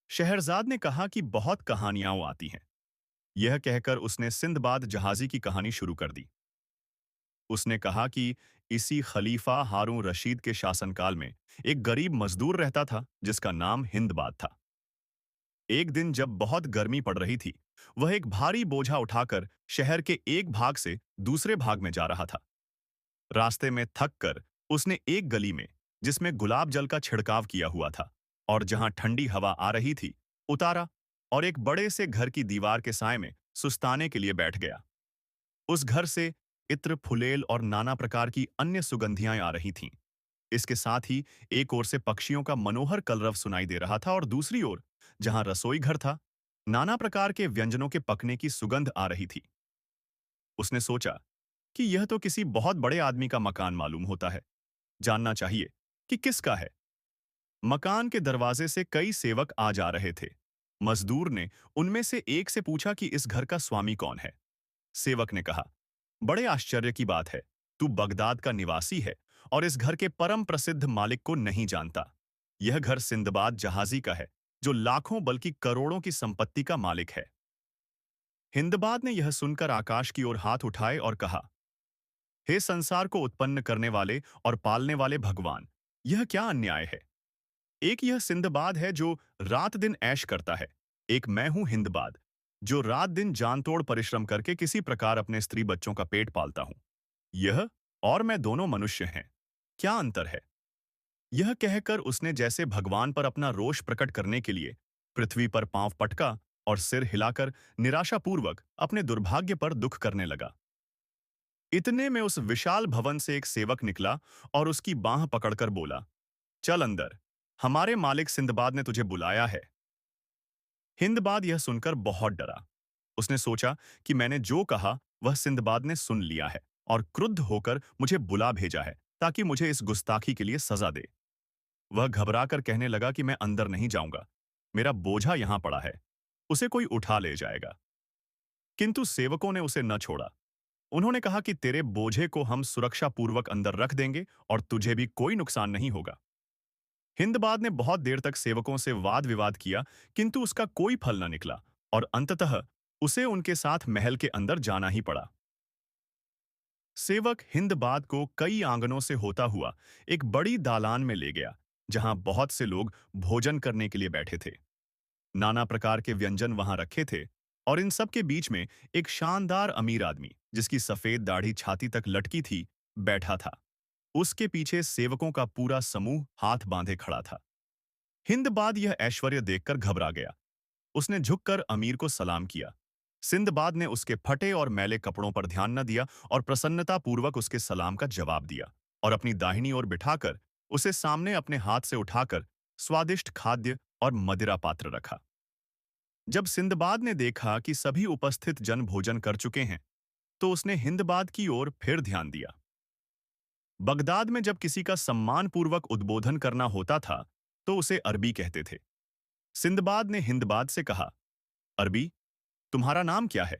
शहरजाद ने कहा कि बहुत कहानियां आती हैं। यह कहकर उसने सिंदबाद जहाजी की कहानी शुरू कर दी। उसने कहा कि इसी खलीफा हारून रशीद के शासनकाल में एक गरीब मजदूर रहता था जिसका नाम हिंदबाद था। एक दिन जब बहुत गर्मी पड़ रही थी, वह एक भारी बोझा उठाकर शहर के एक भाग से दूसरे भाग में जा रहा था। रास्ते में थक कर उसने एक गली में, जिसमें गुलाब जल का छिड़काव किया हुआ था और जहां ठंडी हवा आ रही थी, उतारा और एक बड़े से घर की दीवार के साए में सुस्ताने के लिए बैठ गया। उस घर से इत्र, फुलेल और नाना प्रकार की अन्य सुगंधियां आ रही थीं। इसके साथ ही एक ओर से पक्षियों का मनोहर कलरव सुनाई दे रहा था और दूसरी ओर, जहां रसोई घर था, नाना प्रकार के व्यंजनों के पकने की सुगंध आ रही थी। उसने सोचा कि यह तो किसी बहुत बड़े आदमी का मकान मालूम होता है। जानना चाहिए कि किसका है। मकान के दरवाजे से कई सेवक आ जा रहे थे। मजदूर ने उनमें से एक से पूछा कि इस घर का स्वामी कौन है। सेवक ने कहा, बड़े आश्चर्य की बात है, तू बगदाद का निवासी है और इस घर के परम प्रसिद्ध मालिक को नहीं जानता। यह घर सिंदबाद जहाजी का है, जो लाखों बल्कि करोड़ों की संपत्ति का मालिक है। हिंदबाद ने यह सुनकर आकाश की ओर हाथ उठाए और कहा, हे संसार को उत्पन्न करने वाले और पालने वाले भगवान, यह क्या अन्याय है। एक यह सिंदबाद है जो रात दिन ऐश करता है, एक मैं हूं हिंदबाद, जो रात दिन जानतोड़ परिश्रम करके किसी प्रकार अपने स्त्री बच्चों का पेट पालता हूं। यह और मैं दोनों मनुष्य हैं, क्या अंतर है। यह कहकर उसने जैसे भगवान पर अपना रोष प्रकट करने के लिए पृथ्वी पर पांव पटका और सिर हिलाकर निराशापूर्वक अपने दुर्भाग्य पर दुख करने लगा। इतने में उस विशाल भवन से एक सेवक निकला और उसकी बांह पकड़कर बोला, चल अंदर, हमारे मालिक सिंदबाद ने तुझे बुलाया है। हिंदबाद यह सुनकर बहुत डरा। उसने सोचा कि मैंने जो कहा वह सिंदबाद ने सुन लिया है और क्रुद्ध होकर मुझे बुला भेजा है ताकि मुझे इस गुस्ताखी के लिए सजा दे। वह घबराकर कहने लगा कि मैं अंदर नहीं जाऊंगा, मेरा बोझा यहां पड़ा है, उसे कोई उठा ले जाएगा। किंतु सेवकों ने उसे न छोड़ा। उन्होंने कहा कि तेरे बोझे को हम सुरक्षा पूर्वक अंदर रख देंगे और तुझे भी कोई नुकसान नहीं होगा। हिंदबाद ने बहुत देर तक सेवकों से वाद विवाद किया, किंतु उसका कोई फल न निकला और अंततः उसे उनके साथ महल के अंदर जाना ही पड़ा। सेवक हिंदबाद को कई आंगनों से होता हुआ एक बड़ी दालान में ले गया, जहां बहुत से लोग भोजन करने के लिए बैठे थे। नाना प्रकार के व्यंजन वहां रखे थे और इन सब के बीच में एक शानदार अमीर आदमी, जिसकी सफेद दाढ़ी छाती तक लटकी थी, बैठा था। उसके पीछे सेवकों का पूरा समूह हाथ बांधे खड़ा था। हिंदबाद यह ऐश्वर्य देखकर घबरा गया। उसने झुककर अमीर को सलाम किया। सिंदबाद ने उसके फटे और मैले कपड़ों पर ध्यान न दिया और प्रसन्नतापूर्वक उसके सलाम का जवाब दिया और अपनी दाहिनी ओर बिठाकर उसे सामने अपने हाथ से उठाकर स्वादिष्ट खाद्य और मदिरा पात्र रखा। जब सिंदबाद ने देखा कि सभी उपस्थित जन भोजन कर चुके हैं, तो उसने हिंदबाद की ओर फिर ध्यान दिया। बगदाद में जब किसी का सम्मानपूर्वक उद्बोधन करना होता था, तो उसे अरबी कहते थे। सिंदबाद ने हिंदबाद से कहा, अरबी, तुम्हारा नाम क्या है?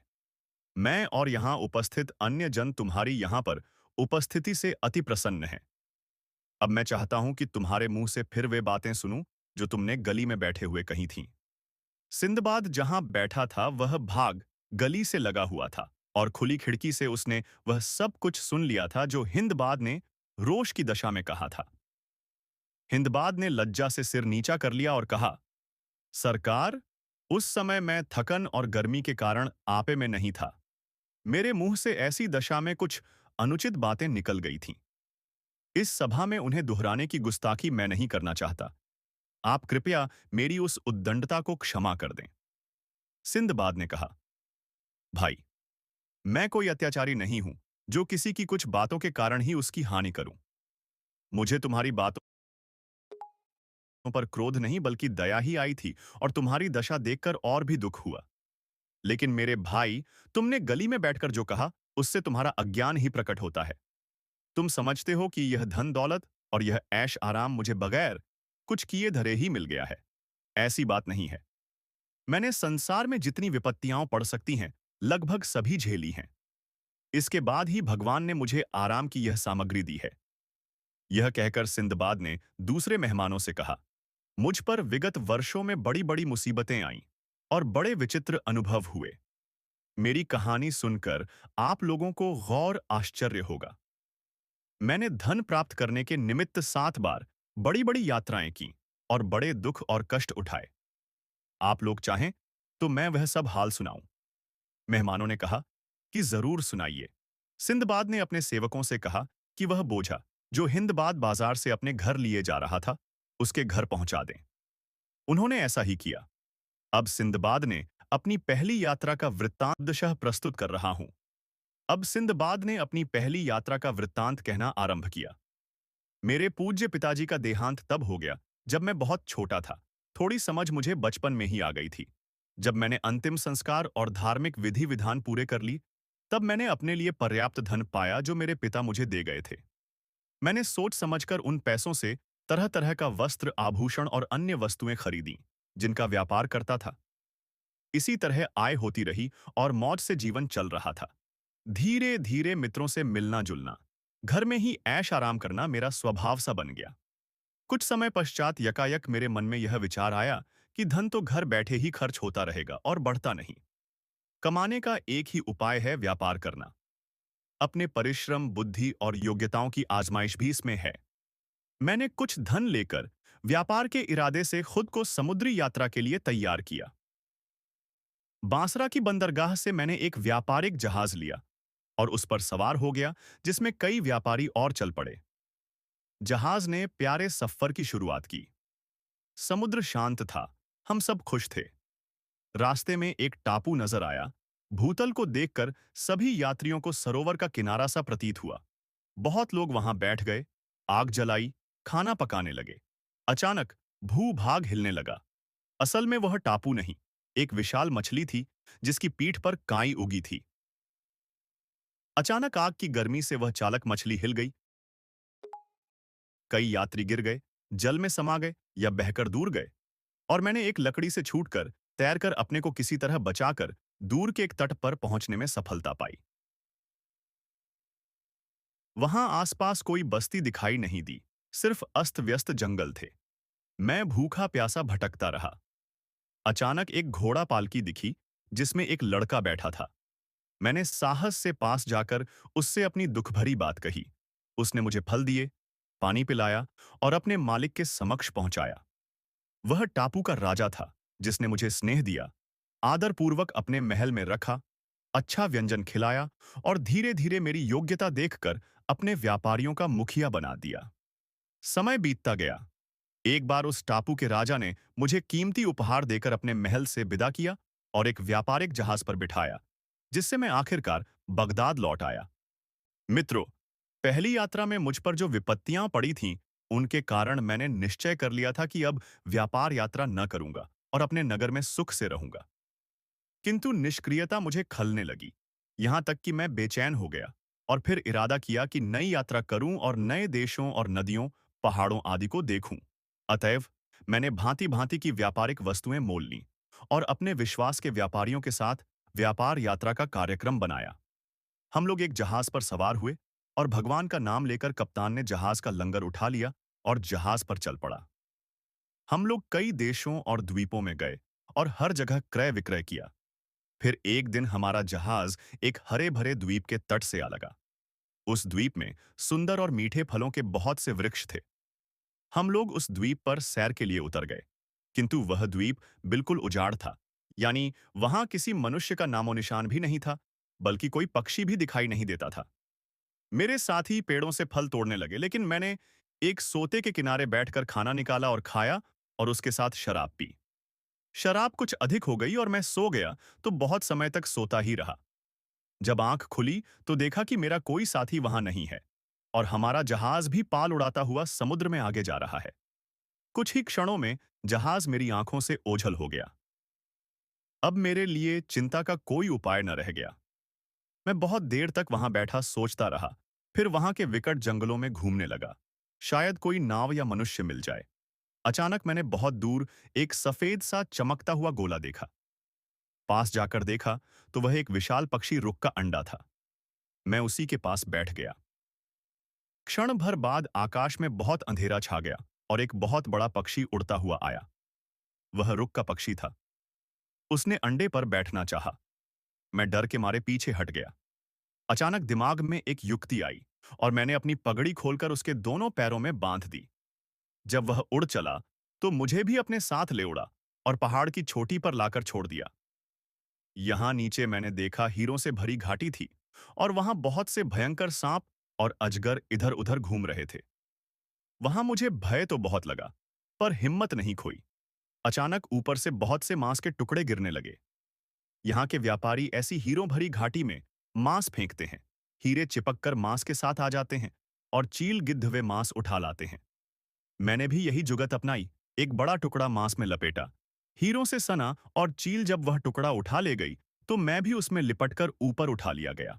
मैं और यहां उपस्थित अन्य जन तुम्हारी यहां पर उपस्थिति से अति प्रसन्न हैं। अब मैं चाहता हूं कि तुम्हारे मुंह से फिर वे बातें सुनूं जो तुमने गली में बैठे हुए कही थीं। सिंदबाद जहां बैठा था वह भाग गली से लगा हुआ था और खुली खिड़की से उसने वह सब कुछ सुन लिया था जो हिंदबाद ने रोष की दशा में कहा था। हिंदबाद ने लज्जा से सिर नीचा कर लिया और कहा, सरकार, उस समय मैं थकन और गर्मी के कारण आपे में नहीं था। मेरे मुंह से ऐसी दशा में कुछ अनुचित बातें निकल गई थीं। इस सभा में उन्हें दोहराने की गुस्ताखी मैं नहीं करना चाहता। आप कृपया मेरी उस उद्दंडता को क्षमा कर दें। सिंदबाद ने कहा, भाई, मैं कोई अत्याचारी नहीं हूं जो किसी की कुछ बातों के कारण ही उसकी हानि करूं। मुझे तुम्हारी बातों पर क्रोध नहीं बल्कि दया ही आई थी और तुम्हारी दशा देखकर और भी दुख हुआ। लेकिन मेरे भाई, तुमने गली में बैठकर जो कहा उससे तुम्हारा अज्ञान ही प्रकट होता है। तुम समझते हो कि यह धन दौलत और यह ऐश आराम मुझे बगैर कुछ किए धरे ही मिल गया है। ऐसी बात नहीं है। मैंने संसार में जितनी विपत्तियां पड़ सकती हैं, लगभग सभी झेली हैं। इसके बाद ही भगवान ने मुझे आराम की यह सामग्री दी है। यह कहकर सिंदबाद ने दूसरे मेहमानों से कहा, मुझ पर विगत वर्षों में बड़ी-बड़ी मुसीबतें आईं और बड़े विचित्र अनुभव हुए। मेरी कहानी सुनकर आप लोगों को गौर आश्चर्य होगा। मैंने धन प्राप्त करने के निमित्त 7 बार बड़ी-बड़ी यात्राएं की और बड़े दुख और कष्ट उठाए। आप लोग चाहें तो मैं वह सब हाल सुनाऊं। मेहमानों ने कहा कि जरूर सुनाइए। सिंदबाद ने अपने सेवकों से कहा कि वह बोझा जो हिंदबाद बाजार से अपने घर लिए जा रहा था, उसके घर पहुंचा दें। उन्होंने ऐसा ही किया। अब सिंदबाद ने अपनी पहली यात्रा का वृत्तांतशः प्रस्तुत कर रहा हूं। अब सिंदबाद ने अपनी पहली यात्रा का वृत्तांत कहना आरंभ किया। मेरे पूज्य पिताजी का देहांत तब हो गया जब मैं बहुत छोटा था। थोड़ी समझ मुझे बचपन में ही आ गई थी। जब मैंने अंतिम संस्कार और धार्मिक विधि विधान पूरे कर ली, तब मैंने अपने लिए पर्याप्त धन पाया जो मेरे पिता मुझे दे गए थे। मैंने सोच समझकर उन पैसों से तरह तरह का वस्त्र, आभूषण और अन्य वस्तुएं खरीदी, जिनका व्यापार करता था। इसी तरह आय होती रही और मौज से जीवन चल रहा था। धीरे धीरे मित्रों से मिलना जुलना, घर में ही ऐश आराम करना मेरा स्वभाव सा बन गया। कुछ समय पश्चात यकायक मेरे मन में यह विचार आया कि धन तो घर बैठे ही खर्च होता रहेगा और बढ़ता नहीं। कमाने का एक ही उपाय है व्यापार करना। अपने परिश्रम, बुद्धि और योग्यताओं की आजमाइश भी इसमें है। मैंने कुछ धन लेकर व्यापार के इरादे से खुद को समुद्री यात्रा के लिए तैयार किया। बांसरा की बंदरगाह से मैंने एक व्यापारिक जहाज लिया और उस पर सवार हो गया, जिसमें कई व्यापारी और चल पड़े। जहाज ने प्यारे सफर की शुरुआत की। समुद्र शांत था, हम सब खुश थे। रास्ते में एक टापू नजर आया। भूतल को देखकर सभी यात्रियों को सरोवर का किनारा सा प्रतीत हुआ। बहुत लोग वहां बैठ गए, आग जलाई, खाना पकाने लगे। अचानक भू-भाग हिलने लगा। असल में वह टापू नहीं, एक विशाल मछली थी जिसकी पीठ पर काई उगी थी। अचानक आग की गर्मी से वह चालक मछली हिल गई। कई यात्री गिर गए, जल में समा गए या बहकर दूर गए, और मैंने एक लकड़ी से छूटकर तैरकर अपने को किसी तरह बचाकर दूर के एक तट पर पहुंचने में सफलता पाई। वहां आसपास कोई बस्ती दिखाई नहीं दी, सिर्फ अस्त-व्यस्त जंगल थे। मैं भूखा प्यासा भटकता रहा। अचानक एक घोड़ा पालकी दिखी जिसमें एक लड़का बैठा था। मैंने साहस से पास जाकर उससे अपनी दुख भरी बात कही। उसने मुझे फल दिए, पानी पिलाया और अपने मालिक के समक्ष पहुंचाया। वह टापू का राजा था, जिसने मुझे स्नेह दिया, आदरपूर्वक अपने महल में रखा, अच्छा व्यंजन खिलाया और धीरे-धीरे मेरी योग्यता देखकर अपने व्यापारियों का मुखिया बना दिया। समय बीतता गया। एक बार उस टापू के राजा ने मुझे कीमती उपहार देकर अपने महल से विदा किया और एक व्यापारिक जहाज पर बिठाया, जिससे मैं आखिरकार बगदाद लौट आया। मित्रों, पहली यात्रा में मुझ पर जो विपत्तियां पड़ी थीं, उनके कारण मैंने निश्चय कर लिया था कि अब व्यापार यात्रा न करूंगा और अपने नगर में सुख से रहूंगा। किंतु निष्क्रियता मुझे खलने लगी, यहां तक कि मैं बेचैन हो गया और फिर इरादा किया कि नई यात्रा करूं और नए देशों और नदियों, पहाड़ों आदि को देखूं। अतएव मैंने भांति-भांति की व्यापारिक वस्तुएं मोल लीं और अपने विश्वास के व्यापारियों के साथ व्यापार यात्रा का कार्यक्रम बनाया। हम लोग एक जहाज पर सवार हुए और भगवान का नाम लेकर कप्तान ने जहाज का लंगर उठा लिया और जहाज पर चल पड़ा। हम लोग कई देशों और द्वीपों में गए और हर जगह क्रय विक्रय किया। फिर एक दिन हमारा जहाज एक हरे भरे द्वीप के तट से आ लगा। उस द्वीप में सुंदर और मीठे फलों के बहुत से वृक्ष थे। हम लोग उस द्वीप पर सैर के लिए उतर गए, किंतु वह द्वीप बिल्कुल उजाड़ था, यानी वहां किसी मनुष्य का नामो निशान भी नहीं था, बल्कि कोई पक्षी भी दिखाई नहीं देता था। मेरे साथी पेड़ों से फल तोड़ने लगे, लेकिन मैंने एक सोते के किनारे बैठकर खाना निकाला और खाया और उसके साथ शराब पी। शराब कुछ अधिक हो गई और मैं सो गया, तो बहुत समय तक सोता ही रहा। जब आंख खुली तो देखा कि मेरा कोई साथी वहां नहीं है और हमारा जहाज भी पाल उड़ाता हुआ समुद्र में आगे जा रहा है। कुछ ही क्षणों में जहाज मेरी आंखों से ओझल हो गया। अब मेरे लिए चिंता का कोई उपाय न रह गया। मैं बहुत देर तक वहां बैठा सोचता रहा, फिर वहां के विकट जंगलों में घूमने लगा। शायद कोई नाव या मनुष्य मिल जाए। अचानक मैंने बहुत दूर एक सफेद सा चमकता हुआ गोला देखा। पास जाकर देखा तो वह एक विशाल पक्षी रुक का अंडा था। मैं उसी के पास बैठ गया। क्षण भर बाद आकाश में बहुत अंधेरा छा गया और एक बहुत बड़ा पक्षी उड़ता हुआ आया। वह रुक का पक्षी था। उसने अंडे पर बैठना चाहा। मैं डर के मारे पीछे हट गया। अचानक दिमाग में एक युक्ति आई और मैंने अपनी पगड़ी खोलकर उसके दोनों पैरों में बांध दी। जब वह उड़ चला तो मुझे भी अपने साथ ले उड़ा और पहाड़ की चोटी पर लाकर छोड़ दिया। यहां नीचे मैंने देखा हीरों से भरी घाटी थी और वहां बहुत से भयंकर सांप और अजगर इधर उधर घूम रहे थे। वहां मुझे भय तो बहुत लगा, पर हिम्मत नहीं खोई। अचानक ऊपर से बहुत से मांस के टुकड़े गिरने लगे। यहाँ के व्यापारी ऐसी हीरों भरी घाटी में मांस फेंकते हैं। हीरे चिपक कर मांस के साथ आ जाते हैं और चील गिद्ध वे मांस उठा लाते हैं। मैंने भी यही जुगत अपनाई। एक बड़ा टुकड़ा मांस में लपेटा। हीरों से सना और चील जब वह टुकड़ा उठा ले गई तो मैं भी उसमें लिपटकर ऊपर उठा लिया गया।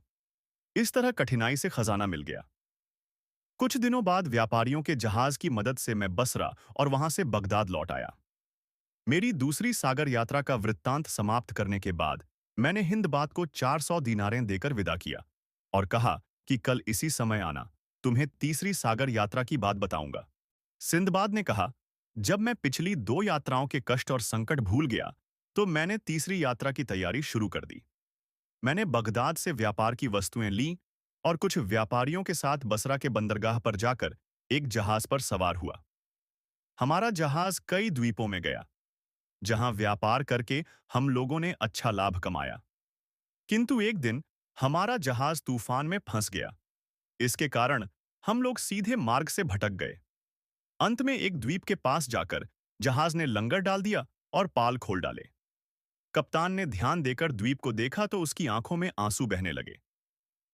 इस तरह कठिनाई से खजाना मिल गया। कुछ दिनों बाद व्यापारियों के जहाज की मदद से मैं बसरा और वहां से बगदाद लौट आया। मेरी दूसरी सागर यात्रा का वृत्तांत समाप्त करने के बाद मैंने हिंदबाद को 400 दीनारें देकर विदा किया और कहा कि कल इसी समय आना, तुम्हें तीसरी सागर यात्रा की बात बताऊंगा। सिंदबाद ने कहा, जब मैं पिछली 2 यात्राओं के कष्ट और संकट भूल गया तो मैंने तीसरी यात्रा की तैयारी शुरू कर दी। मैंने बगदाद से व्यापार की वस्तुएं लीं और कुछ व्यापारियों के साथ बसरा के बंदरगाह पर जाकर एक जहाज पर सवार हुआ। हमारा जहाज कई द्वीपों में गया, जहां व्यापार करके हम लोगों ने अच्छा लाभ कमाया। किंतु एक दिन हमारा जहाज तूफान में फंस गया। इसके कारण हम लोग सीधे मार्ग से भटक गए। अंत में एक द्वीप के पास जाकर जहाज ने लंगर डाल दिया और पाल खोल डाले। कप्तान ने ध्यान देकर द्वीप को देखा तो उसकी आंखों में आंसू बहने लगे।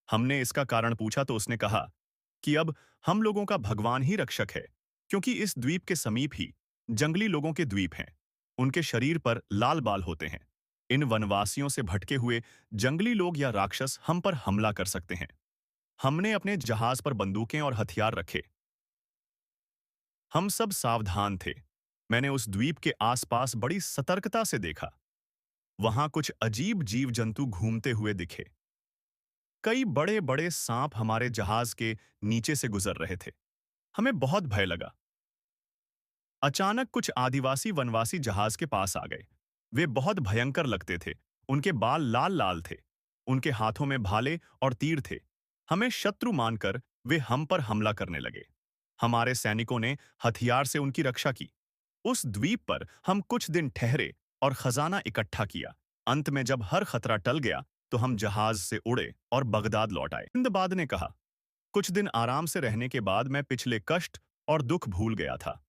हमने इसका कारण पूछा तो उसने कहा कि अब हम लोगों का भगवान ही रक्षक है, क्योंकि इस द्वीप के समीप ही जंगली लोगों के द्वीप हैं। उनके शरीर पर लाल बाल होते हैं। इन वनवासियों से भटके हुए जंगली लोग या राक्षस हम पर हमला कर सकते हैं। हमने अपने जहाज पर बंदूकें और हथियार रखे। हम सब सावधान थे। मैंने उस द्वीप के आसपास बड़ी सतर्कता से देखा। वहां कुछ अजीब जीव जंतु घूमते हुए दिखे। कई बड़े बड़े सांप हमारे जहाज के नीचे से गुजर रहे थे। हमें बहुत भय लगा। अचानक कुछ आदिवासी वनवासी जहाज के पास आ गए। वे बहुत भयंकर लगते थे। उनके बाल लाल लाल थे। उनके हाथों में भाले और तीर थे। हमें शत्रु मानकर वे हम पर हमला करने लगे। हमारे सैनिकों ने हथियार से उनकी रक्षा की। उस द्वीप पर हम कुछ दिन ठहरे और खजाना इकट्ठा किया। अंत में जब हर खतरा टल गया तो हम जहाज से उड़े और बगदाद लौट आए। सिंदबाद ने कहा, कुछ दिन आराम से रहने के बाद मैं पिछले कष्ट और दुख भूल गया था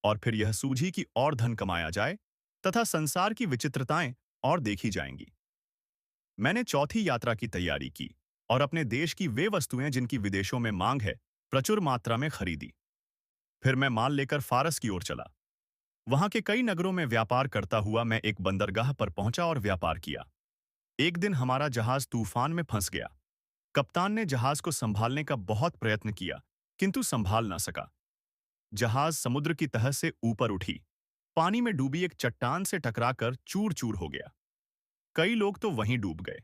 और फिर यह सूझी कि और धन कमाया जाए तथा संसार की विचित्रताएं और देखी जाएंगी। मैंने चौथी यात्रा की तैयारी की और अपने देश की वे वस्तुएं जिनकी विदेशों में मांग है प्रचुर मात्रा में खरीदी। फिर मैं माल लेकर फारस की ओर चला। वहां के कई नगरों में व्यापार करता हुआ मैं एक बंदरगाह पर पहुंचा और व्यापार किया। एक दिन हमारा जहाज तूफान में फंस गया। कप्तान ने जहाज को संभालने का बहुत प्रयत्न किया, किंतु संभाल ना सका। जहाज समुद्र की तह से ऊपर उठी, पानी में डूबी एक चट्टान से टकराकर चूर चूर हो गया। कई लोग तो वहीं डूब गए,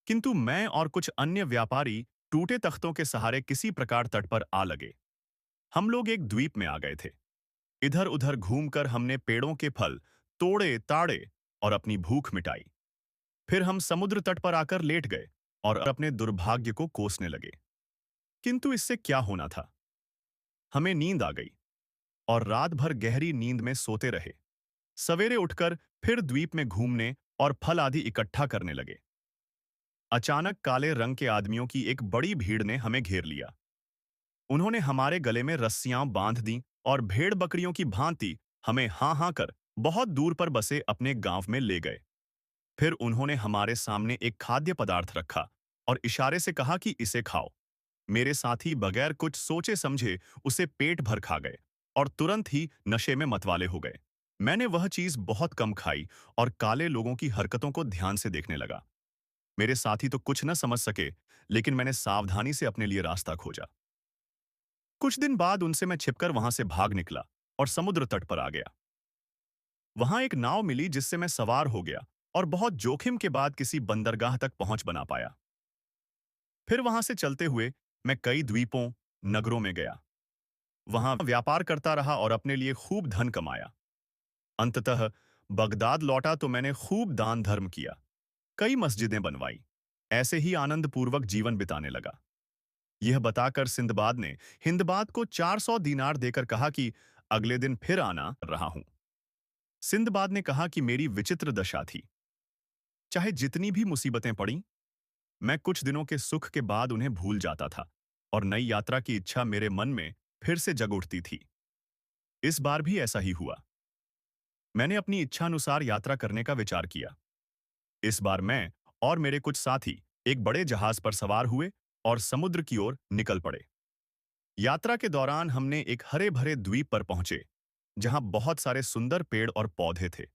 किंतु मैं और कुछ अन्य व्यापारी टूटे तख्तों के सहारे किसी प्रकार तट पर आ लगे। हम लोग एक द्वीप में आ गए थे। इधर उधर घूमकर हमने पेड़ों के फल तोड़े ताड़े और अपनी भूख मिटाई। फिर हम समुद्र तट पर आकर लेट गए और अपने दुर्भाग्य को कोसने लगे। किंतु इससे क्या होना था? हमें नींद आ गई और रात भर गहरी नींद में सोते रहे। सवेरे उठकर फिर द्वीप में घूमने और फल आदि इकट्ठा करने लगे। अचानक काले रंग के आदमियों की एक बड़ी भीड़ ने हमें घेर लिया। उन्होंने हमारे गले में रस्सियां बांध दी और भेड़ बकरियों की भांति हमें हाँ हाँ कर बहुत दूर पर बसे अपने गांव में ले गए। फिर उन्होंने हमारे सामने एक खाद्य पदार्थ रखा और इशारे से कहा कि इसे खाओ। मेरे साथी बगैर कुछ सोचे समझे उसे पेट भर खा गए और तुरंत ही नशे में मतवाले हो गए। मैंने वह चीज बहुत कम खाई और काले लोगों की हरकतों को ध्यान से देखने लगा। मेरे साथी तो कुछ न समझ सके, लेकिन मैंने सावधानी से अपने लिए रास्ता खोजा। कुछ दिन बाद उनसे मैं छिपकर वहां से भाग निकला और समुद्र तट पर आ गया। वहां एक नाव मिली जिससे मैं सवार हो गया और बहुत जोखिम के बाद किसी बंदरगाह तक पहुंच बना पाया। फिर वहां से चलते हुए मैं कई द्वीपों, नगरों में गया। वहां व्यापार करता रहा और अपने लिए खूब धन कमाया। अंततः बगदाद लौटा तो मैंने खूब दान धर्म किया, कई मस्जिदें बनवाई। ऐसे ही आनंदपूर्वक जीवन बिताने लगा। यह बताकर सिंदबाद ने हिंदबाद को 400 दीनार देकर कहा कि अगले दिन फिर आना रहा हूं। सिंदबाद ने कहा कि मेरी विचित्र दशा थी। चाहे जितनी भी मुसीबतें पड़ी, मैं कुछ दिनों के सुख के बाद उन्हें भूल जाता था और नई यात्रा की इच्छा मेरे मन में फिर से जग उठती थी। इस बार भी ऐसा ही हुआ। मैंने अपनी इच्छानुसार यात्रा करने का विचार किया। इस बार मैं और मेरे कुछ साथी एक बड़े जहाज पर सवार हुए और समुद्र की ओर निकल पड़े। यात्रा के दौरान हमने एक हरे भरे द्वीप पर पहुंचे, जहां बहुत सारे सुंदर पेड़ और पौधे थे।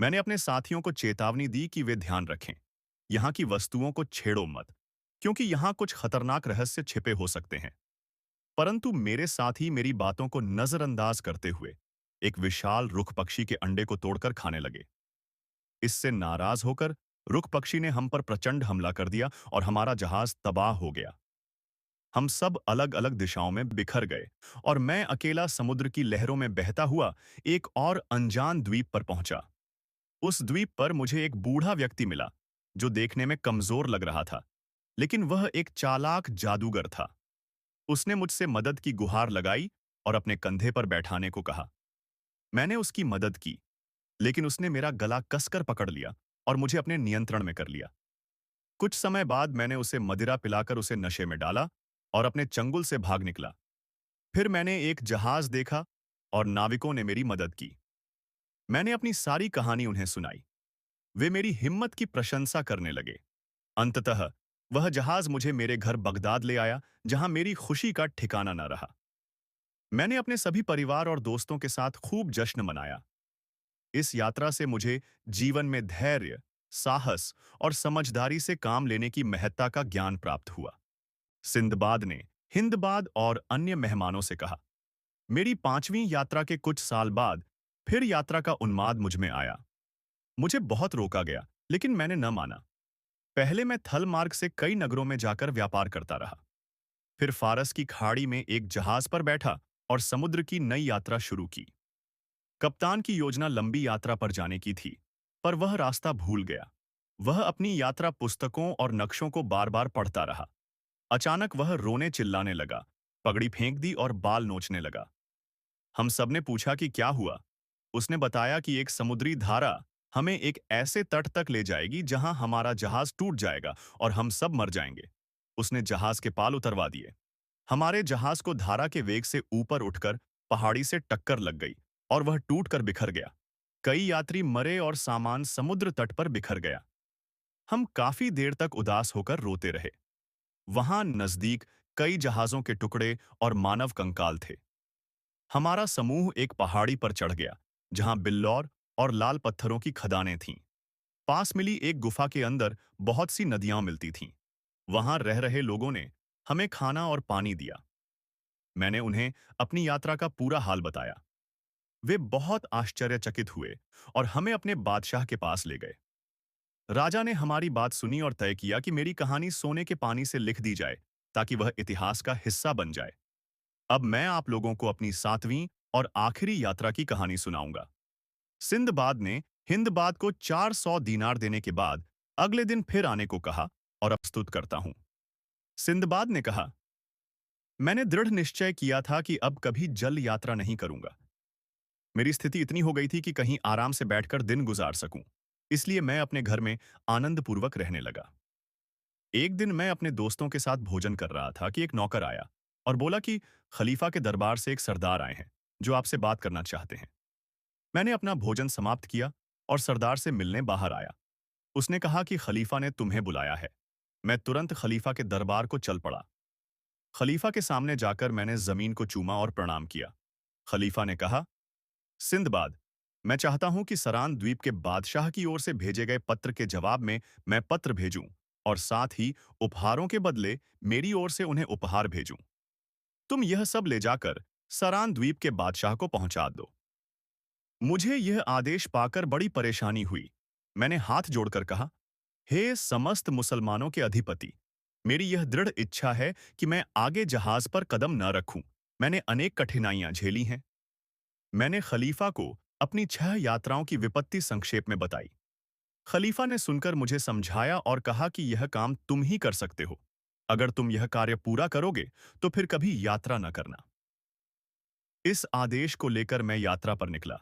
मैंने अपने साथियों को चेतावनी दी कि वे ध्यान रखें, यहाँ की वस्तुओं को छेड़ो मत, क्योंकि यहाँ कुछ खतरनाक रहस्य छिपे हो सकते हैं। परंतु मेरे साथी मेरी बातों को नजरअंदाज करते हुए एक विशाल रुख पक्षी के अंडे को तोड़कर खाने लगे। इससे नाराज होकर रुख पक्षी ने हम पर प्रचंड हमला कर दिया और हमारा जहाज तबाह हो गया। हम सब अलग अलग दिशाओं में बिखर गए और मैं अकेला समुद्र की लहरों में बहता हुआ एक और अनजान द्वीप पर पहुंचा। उस द्वीप पर मुझे एक बूढ़ा व्यक्ति मिला, जो देखने में कमजोर लग रहा था, लेकिन वह एक चालाक जादूगर था। उसने मुझसे मदद की गुहार लगाई और अपने कंधे पर बैठाने को कहा। मैंने उसकी मदद की, लेकिन उसने मेरा गला कसकर पकड़ लिया और मुझे अपने नियंत्रण में कर लिया। कुछ समय बाद मैंने उसे मदिरा पिलाकर उसे नशे में डाला और अपने चंगुल से भाग निकला। फिर मैंने एक जहाज देखा और नाविकों ने मेरी मदद की। मैंने अपनी सारी कहानी उन्हें सुनाई। वे मेरी हिम्मत की प्रशंसा करने लगे। अंततः वह जहाज मुझे मेरे घर बगदाद ले आया, जहां मेरी खुशी का ठिकाना न रहा। मैंने अपने सभी परिवार और दोस्तों के साथ खूब जश्न मनाया। इस यात्रा से मुझे जीवन में धैर्य, साहस और समझदारी से काम लेने की महत्ता का ज्ञान प्राप्त हुआ। सिंदबाद ने हिंदबाद और अन्य मेहमानों से कहा। मेरी 5वीं यात्रा के कुछ साल बाद फिर यात्रा का उन्माद मुझ में आया। मुझे बहुत रोका गया, लेकिन मैंने न माना। पहले मैं थल मार्ग से कई नगरों में जाकर व्यापार करता रहा। फिर फारस की खाड़ी में एक जहाज पर बैठा और समुद्र की नई यात्रा शुरू की। कप्तान की योजना लंबी यात्रा पर जाने की थी, पर वह रास्ता भूल गया। वह अपनी यात्रा पुस्तकों और नक्शों को बार-बार पढ़ता रहा। अचानक वह रोने चिल्लाने लगा, पगड़ी फेंक दी और बाल नोचने लगा। हम सबने पूछा कि क्या हुआ। उसने बताया कि एक समुद्री धारा हमें एक ऐसे तट तक ले जाएगी जहां हमारा जहाज टूट जाएगा और हम सब मर जाएंगे। उसने जहाज के पाल उतरवा दिए। हमारे जहाज को धारा के वेग से ऊपर उठकर पहाड़ी से टक्कर लग गई और वह टूटकर बिखर गया। कई यात्री मरे और सामान समुद्र तट पर बिखर गया। हम काफी देर तक उदास होकर रोते रहे। वहां नजदीक कई जहाजों के टुकड़े और मानव कंकाल थे। हमारा समूह एक पहाड़ी पर चढ़ गया, जहां बिल्लौर और लाल पत्थरों की खदानें थीं। पास मिली एक गुफा के अंदर बहुत सी नदियां मिलती थीं। वहां रह रहे लोगों ने हमें खाना और पानी दिया। मैंने उन्हें अपनी यात्रा का पूरा हाल बताया। वे बहुत आश्चर्यचकित हुए और हमें अपने बादशाह के पास ले गए। राजा ने हमारी बात सुनी और तय किया कि मेरी कहानी सोने के पानी से लिख दी जाए, ताकि वह इतिहास का हिस्सा बन जाए। अब मैं आप लोगों को अपनी 7वीं और आखिरी यात्रा की कहानी सुनाऊंगा। सिंदबाद ने हिंदबाद को 400 दीनार देने के बाद अगले दिन फिर आने को कहा और प्रस्तुत करता हूं। सिंदबाद ने कहा, मैंने दृढ़ निश्चय किया था कि अब कभी जल यात्रा नहीं करूंगा। मेरी स्थिति इतनी हो गई थी कि कहीं आराम से बैठकर दिन गुजार सकूं। इसलिए मैं अपने घर में आनंदपूर्वक रहने लगा। एक दिन मैं अपने दोस्तों के साथ भोजन कर रहा था कि एक नौकर आया और बोला कि खलीफा के दरबार से एक सरदार आए हैं, जो आपसे बात करना चाहते हैं। मैंने अपना भोजन समाप्त किया और सरदार से मिलने बाहर आया। उसने कहा कि खलीफा ने तुम्हें बुलाया है। मैं तुरंत खलीफा के दरबार को चल पड़ा। खलीफा के सामने जाकर मैंने जमीन को चूमा और प्रणाम किया। खलीफा ने कहा, सिंदबाद, मैं चाहता हूं कि सरान द्वीप के बादशाह की ओर से भेजे गए पत्र के जवाब में मैं पत्र भेजूं और साथ ही उपहारों के बदले मेरी ओर से उन्हें उपहार भेजूं। तुम यह सब ले जाकर सरान द्वीप के बादशाह को पहुंचा दो। मुझे यह आदेश पाकर बड़ी परेशानी हुई। मैंने हाथ जोड़कर कहा, हे समस्त मुसलमानों के अधिपति, मेरी यह दृढ़ इच्छा है कि मैं आगे जहाज पर कदम न रखूं। मैंने अनेक कठिनाइयां झेली हैं। मैंने खलीफा को अपनी 6 यात्राओं की विपत्ति संक्षेप में बताई। खलीफा ने सुनकर मुझे समझाया और कहा कि यह काम तुम ही कर सकते हो। अगर तुम यह कार्य पूरा करोगे, तो फिर कभी यात्रा न करना। इस आदेश को लेकर मैं यात्रा पर निकला।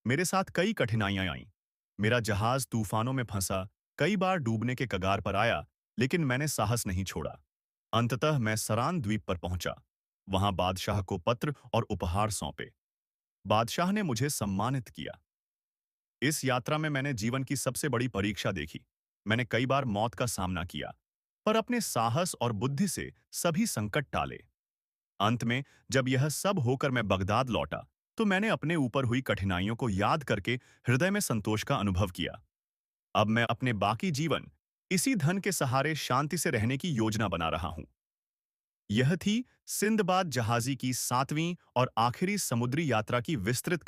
मेरे साथ कई कठिनाइयां आईं। मेरा जहाज तूफानों में फंसा, कई बार डूबने के कगार पर आया, लेकिन मैंने साहस नहीं छोड़ा। अंततः मैं सरान द्वीप पर पहुंचा। वहां बादशाह को पत्र और उपहार सौंपे। बादशाह ने मुझे सम्मानित किया। इस यात्रा में मैंने जीवन की सबसे बड़ी परीक्षा देखी। मैंने कई बार मौत का सामना किया, पर अपने साहस और बुद्धि से सभी संकट टाले। अंत में जब यह सब होकर मैं बगदाद लौटा, तो मैंने अपने ऊपर हुई कठिनाइयों को याद करके हृदय में संतोष का अनुभव किया। अब मैं अपने बाकी जीवन इसी धन के सहारे शांति से रहने की योजना बना रहा हूं। यह थी सिंदबाद जहाजी की 7वीं और आखिरी समुद्री यात्रा की विस्तृत